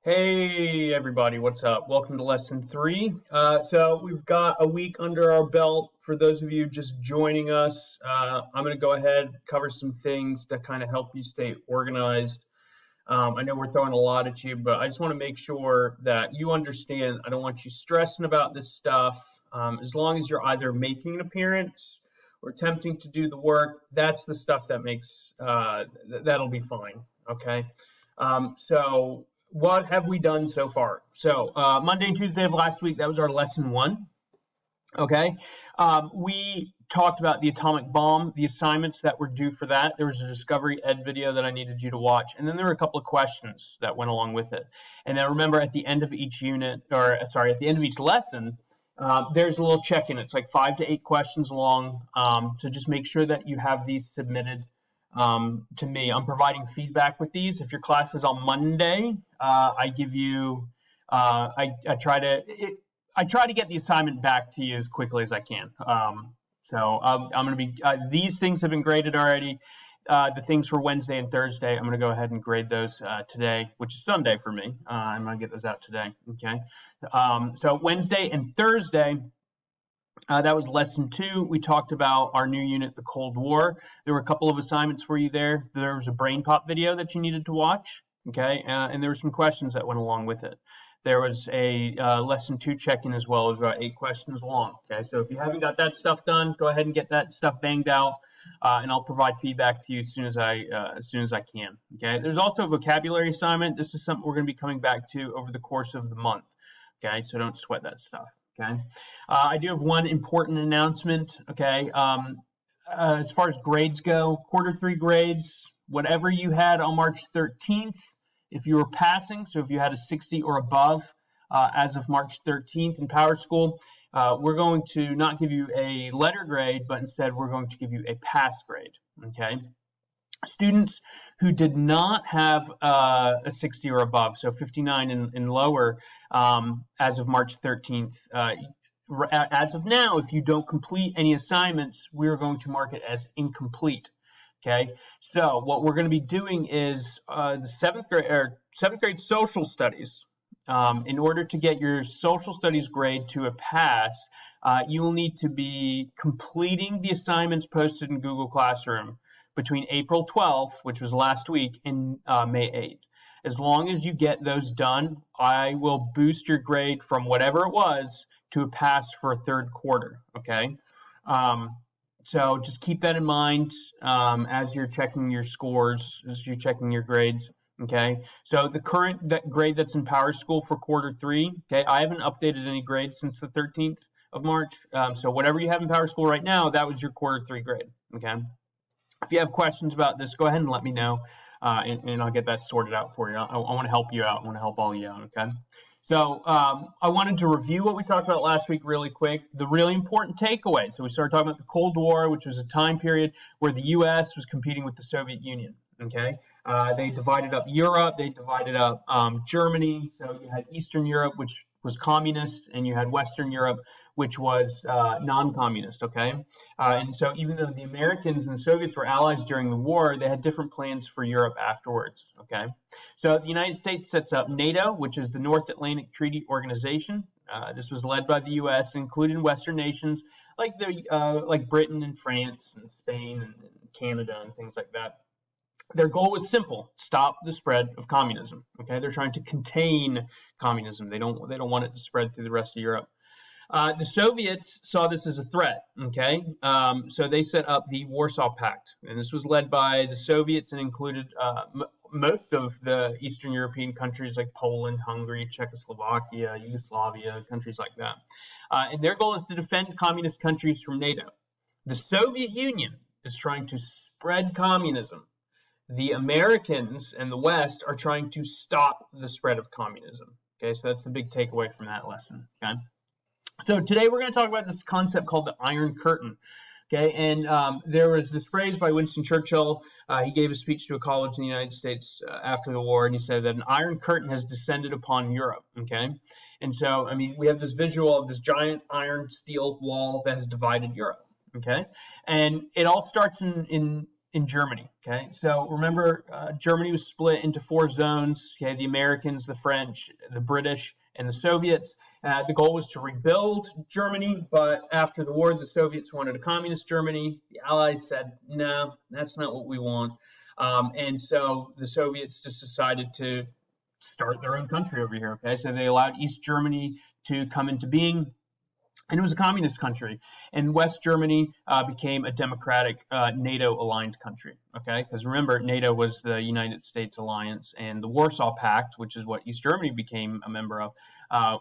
Hey everybody, what's up? Welcome to lesson 3. So we've got a week under our belt. For those of you just joining us, I'm going to go ahead cover some things to kind of help you stay organized. I know we're throwing a lot at you, but I just want to make sure that you understand. I don't want you stressing about this stuff. As long as you're either making an appearance or attempting to do the work, that's the stuff that makes that'll be fine. Okay. So what have we done so far? So Monday and Tuesday of last week, that was our lesson 1. Okay. We talked about the atomic bomb, the assignments that were due for that. There was a Discovery Ed video that I needed you to watch. And then there were a couple of questions that went along with it. And then remember at the end of each unit, at the end of each lesson, there's a little check-in. It's like 5 to 8 questions long. So just make sure that you have these submitted to me. I'm providing feedback with these. If your class is on Monday, I give you, I try to get the assignment back to you as quickly as I can. So I'm going to be, these things have been graded already. The things for Wednesday and Thursday, I'm going to go ahead and grade those today, which is Sunday for me. I'm going to get those out today. Okay. So Wednesday and Thursday, that was lesson 2. We talked about our new unit, the Cold War. There were a couple of assignments for you there. There was a brain pop video that you needed to watch. Okay. And there were some questions that went along with it. There was a lesson 2 check-in as well. It was about 8 questions long. Okay, so if you haven't got that stuff done, go ahead and get that stuff banged out, and I'll provide feedback to you as soon as I can. Okay, there's also a vocabulary assignment. This is something we're going to be coming back to over the course of the month. Okay, so don't sweat that stuff. Okay, I do have one important announcement. Okay, as far as grades go, quarter 3 grades, whatever you had on March 13th. If you were passing, so if you had a 60 or above as of March 13th in PowerSchool, we're going to not give you a letter grade, but instead we're going to give you a pass grade. Okay. Students who did not have a 60 or above, so 59 and lower, as of March 13th, as of now, if you don't complete any assignments, we're going to mark it as incomplete. Okay, so what we're going to be doing is the seventh grade social studies. In order to get your social studies grade to a pass, you will need to be completing the assignments posted in Google Classroom between April 12th, which was last week, and May 8th. As long as you get those done, I will boost your grade from whatever it was to a pass for a third quarter. Okay. So just keep that in mind as you're checking your scores, as you're checking your grades. Okay, so the current grade that's in PowerSchool for quarter 3. Okay, I haven't updated any grades since the 13th of March. So whatever you have in PowerSchool right now, that was your quarter 3 grade. Okay, if you have questions about this, go ahead and let me know, and I'll get that sorted out for you. I want to help you out. I want to help all of you out. Okay. So I wanted to review what we talked about last week really quick, the really important takeaway. So we started talking about the Cold War, which was a time period where the U.S. was competing with the Soviet Union. Okay, they divided up Europe, they divided up Germany. So you had Eastern Europe, which was communist, and you had Western Europe, which was non-communist. Okay, and so even though the Americans and the Soviets were allies during the war, they had different plans for Europe afterwards. Okay, so the United States sets up NATO, which is the North Atlantic Treaty Organization. This was led by the U.S. and included Western nations like Britain and France and Spain and Canada and things like that. Their goal was simple: stop the spread of communism. Okay, they're trying to contain communism. They don't want it to spread through the rest of Europe. The Soviets saw this as a threat. Okay, so they set up the Warsaw Pact, and this was led by the Soviets and included most of the Eastern European countries like Poland, Hungary, Czechoslovakia, Yugoslavia, countries like that. And their goal is to defend communist countries from NATO. The Soviet Union is trying to spread communism. The Americans and the West are trying to stop the spread of communism. Okay, so that's the big takeaway from that lesson. Okay, so today we're going to talk about this concept called the Iron Curtain. Okay, and there was this phrase by Winston Churchill. He gave a speech to a college in the United States after the war, and he said that an iron curtain has descended upon Europe. Okay, and so I mean we have this visual of this giant iron steel wall that has divided Europe. Okay, and it all starts in in Germany. Okay, so remember, Germany was split into 4 zones. Okay, the Americans, the French, the British, and the Soviets. The goal was to rebuild Germany, but after the war, the Soviets wanted a communist Germany. The Allies said, no, that's not what we want. And so the Soviets just decided to start their own country over here. Okay, so they allowed East Germany to come into being, and it was a communist country. And West Germany became a democratic NATO-aligned country. Okay, because remember, NATO was the United States alliance, and the Warsaw Pact, which is what East Germany became a member of,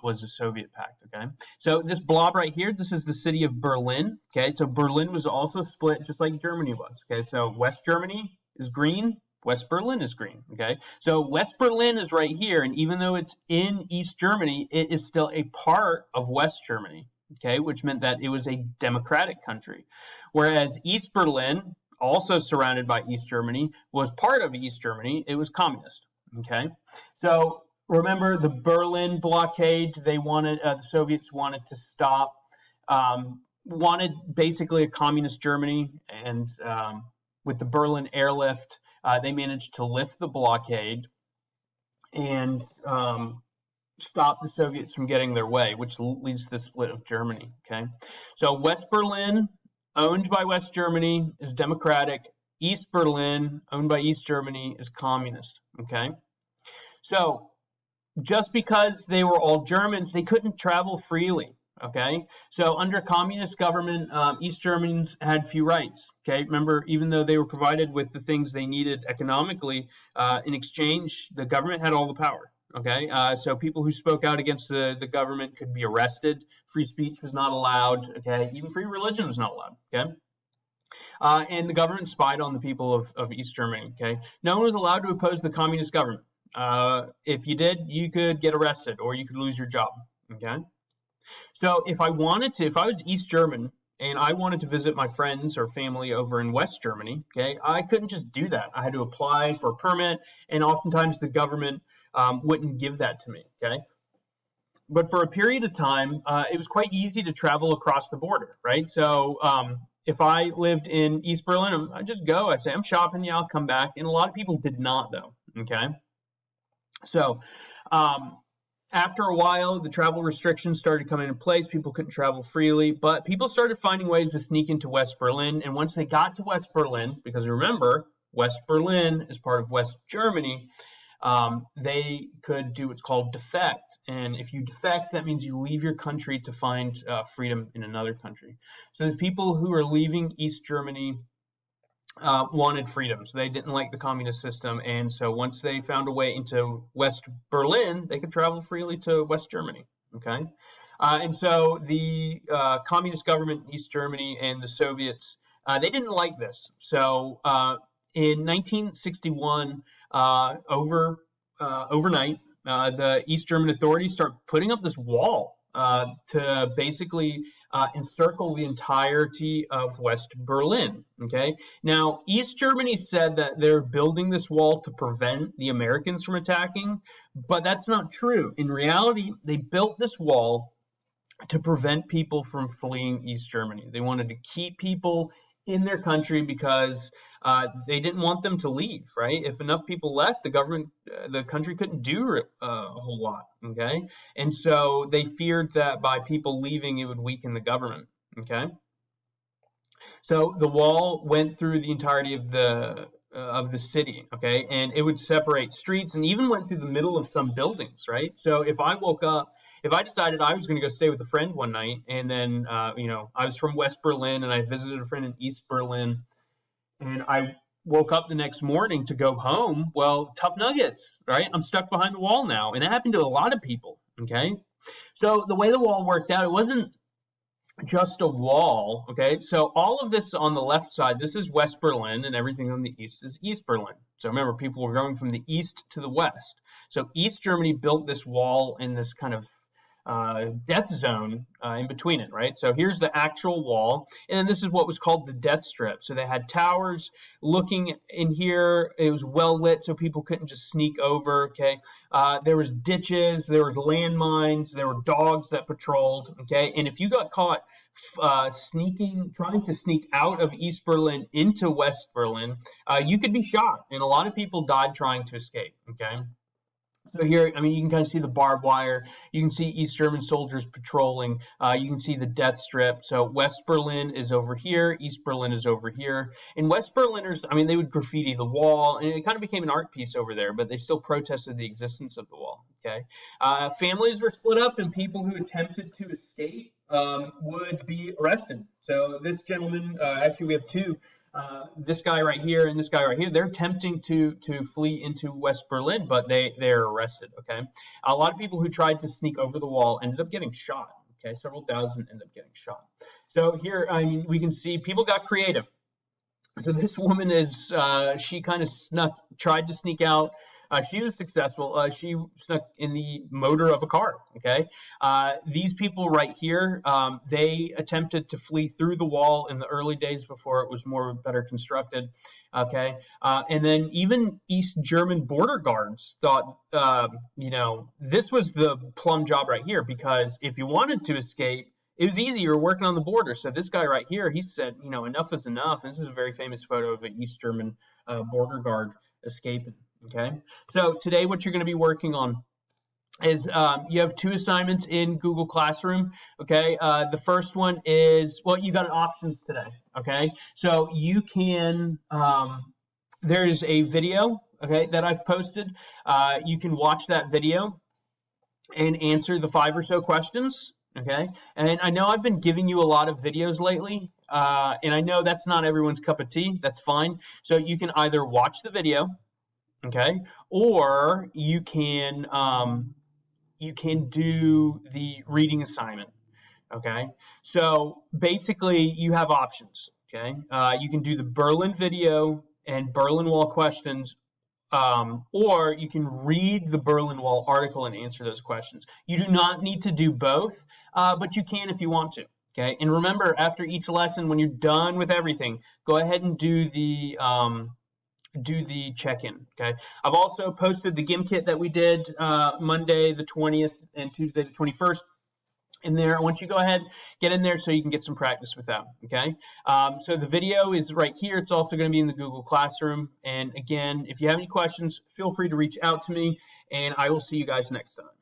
was a Soviet pact. Okay, so this blob right here, this is the city of Berlin. Okay, so Berlin was also split just like Germany was. Okay, so West Germany is green, West Berlin is green. Okay, so West Berlin is right here, and even though it's in East Germany, it is still a part of West Germany. Okay, which meant that it was a democratic country, whereas East Berlin, also surrounded by East Germany, was part of East Germany. It was communist. Okay, so remember the Berlin blockade? They wanted the Soviets wanted to stop, wanted basically a communist Germany, and with the Berlin airlift, they managed to lift the blockade and stop the Soviets from getting their way, which leads to the split of Germany. Okay, so West Berlin, owned by West Germany, is democratic. East Berlin, owned by East Germany, is communist. Okay, so just because they were all Germans, they couldn't travel freely. Okay, so under communist government, East Germans had few rights. Okay, remember, even though they were provided with the things they needed economically, in exchange, the government had all the power. Okay, so people who spoke out against the government could be arrested. Free speech was not allowed. Okay, even free religion was not allowed. Okay, and the government spied on the people of East Germany. Okay, no one was allowed to oppose the communist government. If you did, you could get arrested or you could lose your job. Okay, so if I was East German and I wanted to visit my friends or family over in West Germany, okay, I couldn't just do that. I had to apply for a permit, and oftentimes the government wouldn't give that to me. Okay, but for a period of time, it was quite easy to travel across the border, right? So if I lived in East Berlin, I just go. I say I'm shopping. Yeah, I'll come back. And a lot of people did not, though. Okay, so after a while, the travel restrictions started coming into place. People couldn't travel freely, but people started finding ways to sneak into West Berlin. And once they got to West Berlin, because remember, West Berlin is part of West Germany, they could do what's called defect. And if you defect, that means you leave your country to find freedom in another country. So the people who are leaving East Germany wanted freedom. So they didn't like the communist system. And so once they found a way into West Berlin, they could travel freely to West Germany. Okay. And so the communist government in East Germany and the Soviets, they didn't like this. So in 1961, overnight, the East German authorities start putting up this wall to basically encircle the entirety of West Berlin. Okay. Now, East Germany said that they're building this wall to prevent the Americans from attacking, but that's not true. In reality, they built this wall to prevent people from fleeing East Germany. They wanted to keep people in their country because they didn't want them to leave, right? If enough people left, the country couldn't do a whole lot, okay? And so they feared that by people leaving, it would weaken the government, okay? So the wall went through the entirety of the city, okay? And it would separate streets and even went through the middle of some buildings, right? So if I decided I was going to go stay with a friend one night, and then, I was from West Berlin and I visited a friend in East Berlin, and I woke up the next morning to go home, well, tough nuggets, right? I'm stuck behind the wall now. And that happened to a lot of people, okay? So the way the wall worked out, it wasn't just a wall, okay? So all of this on the left side, this is West Berlin, and everything on the east is East Berlin. So remember, people were going from the east to the west. So East Germany built this wall in this kind of death zone in between it, right? So here's the actual wall, and then this is what was called the death strip. So they had towers looking in here. It was well lit, so people couldn't just sneak over. Okay, there was ditches, there was landmines, there were dogs that patrolled. Okay, and if you got caught trying to sneak out of East Berlin into West Berlin, you could be shot, and a lot of people died trying to escape. Okay. So here, I mean, you can kind of see the barbed wire. You can see East German soldiers patrolling. You can see the death strip. So West Berlin is over here. East Berlin is over here. And West Berliners, I mean, they would graffiti the wall, and it kind of became an art piece over there, but they still protested the existence of the wall. Okay. Families were split up, and people who attempted to escape would be arrested. So this gentleman, actually, we have two. This guy right here and this guy right here, they're attempting to flee into West Berlin, but they're arrested. Okay, a lot of people who tried to sneak over the wall ended up getting shot. Okay, several thousand ended up getting shot. So here, I mean, we can see people got creative. So this woman is she kind of tried to sneak out. She was successful. She snuck in the motor of a car. Okay. These people right here, they attempted to flee through the wall in the early days before it was better constructed. Okay. And then even East German border guards thought, this was the plum job right here, because if you wanted to escape, it was easy. You were working on the border. So this guy right here, he said, enough is enough. And this is a very famous photo of an East German border guard escaping. Okay, so today what you're going to be working on is you have two assignments in Google Classroom. Okay, the first one is, well, you got options today. Okay, so you can, there's a video, okay, that I've posted. You can watch that video and answer the 5 or so questions. Okay, and I know I've been giving you a lot of videos lately, and I know that's not everyone's cup of tea. That's fine. So you can either watch the video, okay, or you can do the reading assignment. Okay, so basically you have options. Okay, you can do the Berlin video and Berlin Wall questions, or you can read the Berlin Wall article and answer those questions. You do not need to do both, but you can if you want to. Okay, and remember, after each lesson, when you're done with everything, go ahead and do the check-in. Okay, I've also posted the GIM kit that we did Monday the 20th and Tuesday the 21st in there. I want you to go ahead, get in there so you can get some practice with that. Okay, so the video is right here. It's also going to be in the Google Classroom. And again, if you have any questions, feel free to reach out to me, and I will see you guys next time.